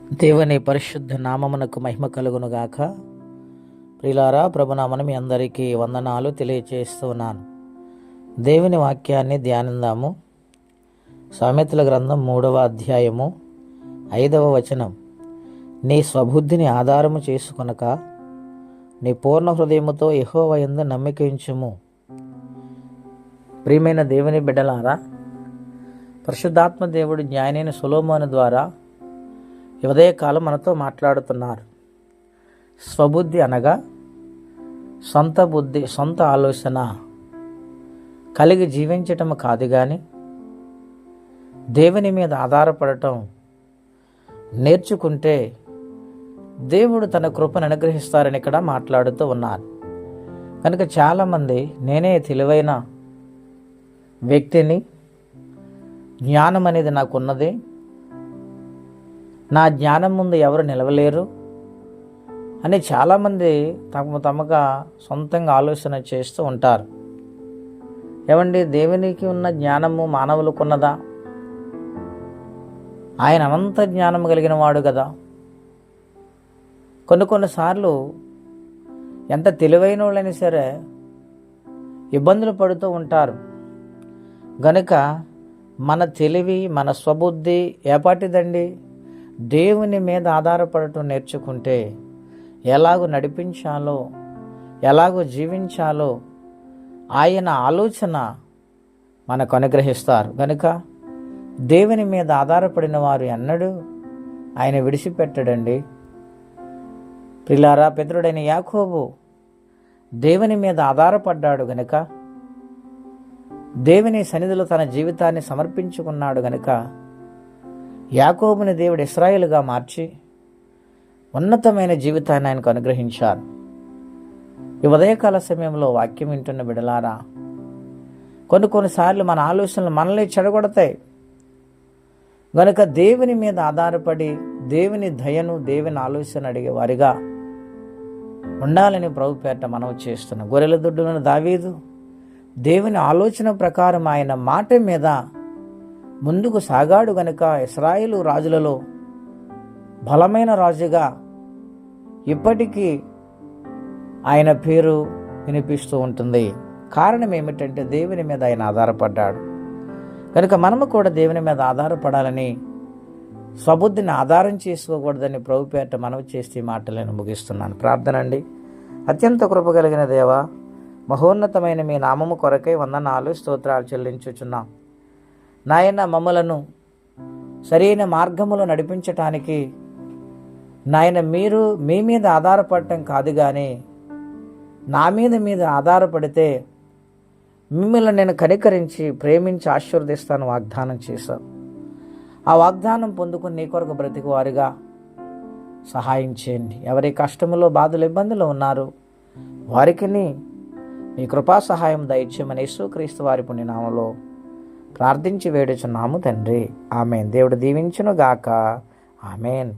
దేవుని పరిశుద్ధ నామమునకు మహిమ కలుగునుగాక. ప్రియులారా, ప్రభునామన మీ అందరికీ వందనాలు తెలియచేస్తున్నాను. దేవుని వాక్యాన్ని ధ్యానిందాము. సామెతల గ్రంథం 3వ అధ్యాయము 5వ వచనం. నీ స్వబుద్ధిని ఆధారము చేసుకొనక నీ పూర్ణ హృదయముతో యెహోవా యందు నమ్మిక ఉంచుము. ప్రియమైన దేవుని బిడ్డలారా, పరిశుద్ధాత్మ దేవుడు జ్ఞానైన సొలొమోను ద్వారా ఈ ఉదయకాలం మనతో మాట్లాడుతున్నారు. స్వబుద్ధి అనగా సొంత బుద్ధి, సొంత ఆలోచన కలిగి జీవించటం కాదు, కానీ దేవుని మీద ఆధారపడటం నేర్చుకుంటే దేవుడు తన కృపను అనుగ్రహిస్తారని ఇక్కడ మాట్లాడుతూ ఉన్నారు. కనుక చాలామంది నేనే తెలివైన వ్యక్తిని, జ్ఞానం అనేది నాకున్నది, నా జ్ఞానం ముందు ఎవరు నిలవలేరు అని చాలామంది తమగా సొంతంగా ఆలోచన చేస్తూ ఉంటారు. ఏమండి, దేవునికి ఉన్న జ్ఞానము మానవులకు ఉన్నదా? ఆయన అనంత జ్ఞానం కలిగిన వాడు కదా. కొన్నిసార్లు ఎంత తెలివైన వాళ్ళైనా సరే ఇబ్బందులు పడుతూ ఉంటారు. గనుక మన తెలివి, మన స్వబుద్ధి ఏపాటిదండి? దేవుని మీద ఆధారపడటం నేర్చుకుంటే ఎలాగో నడిపించాలో, ఎలాగో జీవించాలో ఆయన ఆలోచన మనకు అనుగ్రహిస్తారు. కనుక దేవుని మీద ఆధారపడిన వారు ఎన్నడూ ఆయన విడిచిపెట్టడండి. ప్రియులారా, పితరుడైన యాకోబు దేవుని మీద ఆధారపడ్డాడు గనుక, దేవుని సన్నిధిలో తన జీవితాన్ని సమర్పించుకున్నాడు గనుక యాకోబుని దేవుడు ఇశ్రాయేలుగా మార్చి ఉన్నతమైన జీవితాన్ని ఆయనకు అనుగ్రహించారు. ఈ ఉదయకాల సమయంలో వాక్యం వింటున్న బిడలారా, కొన్నిసార్లు మన ఆలోచనలు మనల్ని చెడగొడతాయి. గనుక దేవుని మీద ఆధారపడి దేవుని దయను, దేవుని ఆలోచన అడిగే వారిగా ఉండాలని ప్రభు పేరట మనవి చేస్తున్నాం. గొర్రెల దొడ్డున దావీదు దేవుని ఆలోచన ప్రకారం ఆయన మాట మీద ముందుకు సాగాడు గనుక ఇశ్రాయేలు రాజులలో బలమైన రాజుగా ఇప్పటికీ ఆయన పేరు వినిపిస్తూ ఉంటుంది. కారణం ఏమిటంటే దేవుని మీద ఆయన ఆధారపడ్డాడు. కనుక మనము కూడా దేవుని మీద ఆధారపడాలని, స్వబుద్ధిని ఆధారం చేసుకోకూడదని ప్రభు పేరట మనవి చేస్తే ఈ మాటలను ముగిస్తున్నాను. ప్రార్థన అండి. అత్యంత కృప కలిగిన దేవా, మహోన్నతమైన మీ నామము కొరకై వందనాలు, స్తోత్రాలు చెల్లించుచున్నాం. నాయన, మమ్మలను సరైన మార్గములో నడిపించటానికి నాయన మీరు మీ మీద ఆధారపడటం కాదు, కానీ నా మీద ఆధారపడితే మిమ్మల్ని నేను కనికరించి ప్రేమించి ఆశీర్వదిస్తాను వాగ్దానం చేశాను. ఆ వాగ్దానం పొందుకుని నీ కొరకు బ్రతికి వారిగా సహాయం చేయండి. ఎవరి కష్టములో, బాధలు, ఇబ్బందులు ఉన్నారు వారికి మీ కృపా సహాయం దయచేయమని యేసుక్రీస్తు వారి పుణ్యనామములో ప్రార్థించి వేడుచున్నాము తండ్రి. ఆమేన్. దేవుడు దీవించును గాక. ఆమేన్.